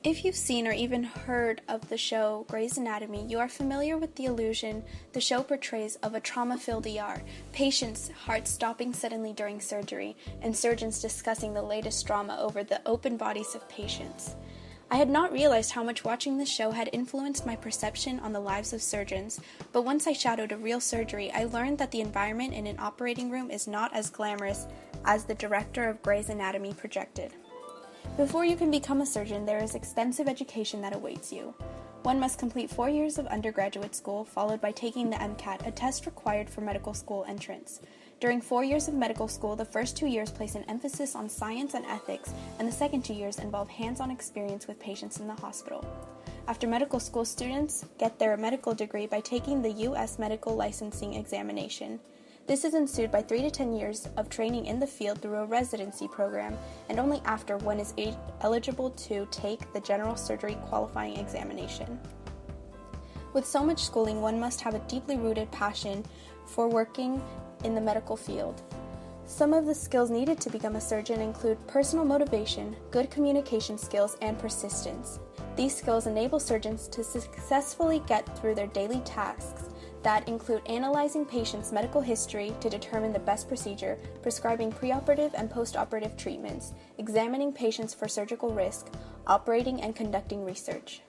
If you've seen or even heard of the show Grey's Anatomy, you are familiar with the illusion the show portrays of a trauma-filled ER, patients' hearts stopping suddenly during surgery, and surgeons discussing the latest drama over the open bodies of patients. I had not realized how much watching this show had influenced my perception on the lives of surgeons, but once I shadowed a real surgery, I learned that the environment in an operating room is not as glamorous as the director of Grey's Anatomy projected. Before you can become a surgeon, there is extensive education that awaits you. One must complete 4 years of undergraduate school, followed by taking the MCAT, a test required for medical school entrance. During 4 years of medical school, the first 2 years place an emphasis on science and ethics, and the second 2 years involve hands-on experience with patients in the hospital. After medical school, students get their medical degree by taking the U.S. Medical Licensing Examination. This is ensued by 3 to 10 years of training in the field through a residency program, and only after one is eligible to take the general surgery qualifying examination. With so much schooling, one must have a deeply rooted passion for working in the medical field. Some of the skills needed to become a surgeon include personal motivation, good communication skills, and persistence. These skills enable surgeons to successfully get through their daily tasks that include analyzing patients' medical history to determine the best procedure, prescribing preoperative and postoperative treatments, examining patients for surgical risk, operating and conducting research.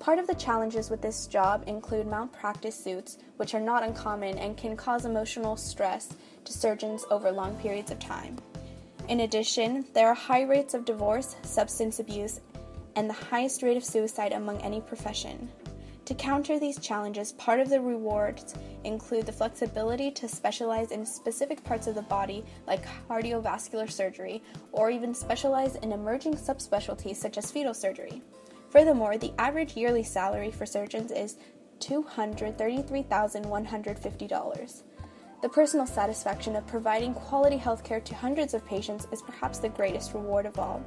Part of the challenges with this job include malpractice suits, which are not uncommon and can cause emotional stress to surgeons over long periods of time. In addition, there are high rates of divorce, substance abuse, and the highest rate of suicide among any profession. To counter these challenges, part of the rewards include the flexibility to specialize in specific parts of the body like cardiovascular surgery, or even specialize in emerging subspecialties such as fetal surgery. Furthermore, the average yearly salary for surgeons is $233,150. The personal satisfaction of providing quality healthcare to hundreds of patients is perhaps the greatest reward of all.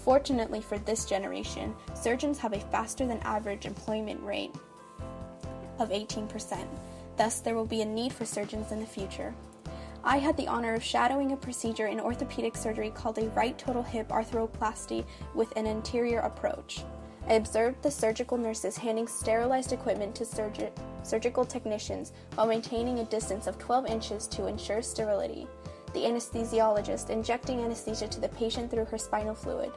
Fortunately for this generation, surgeons have a faster than average employment rate of 18%. Thus, there will be a need for surgeons in the future. I had the honor of shadowing a procedure in orthopedic surgery called a right total hip arthroplasty with an anterior approach. I observed the surgical nurses handing sterilized equipment to surgical technicians while maintaining a distance of 12 inches to ensure sterility. The anesthesiologist injecting anesthesia to the patient through her spinal fluid,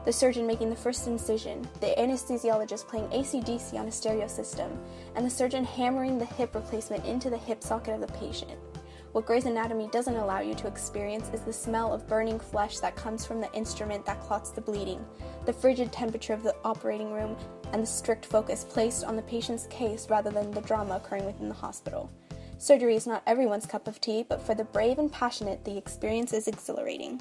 the surgeon making the first incision, the anesthesiologist playing AC/DC on a stereo system, and the surgeon hammering the hip replacement into the hip socket of the patient. What Grey's Anatomy doesn't allow you to experience is the smell of burning flesh that comes from the instrument that clots the bleeding, the frigid temperature of the operating room, and the strict focus placed on the patient's case rather than the drama occurring within the hospital. Surgery is not everyone's cup of tea, but for the brave and passionate, the experience is exhilarating.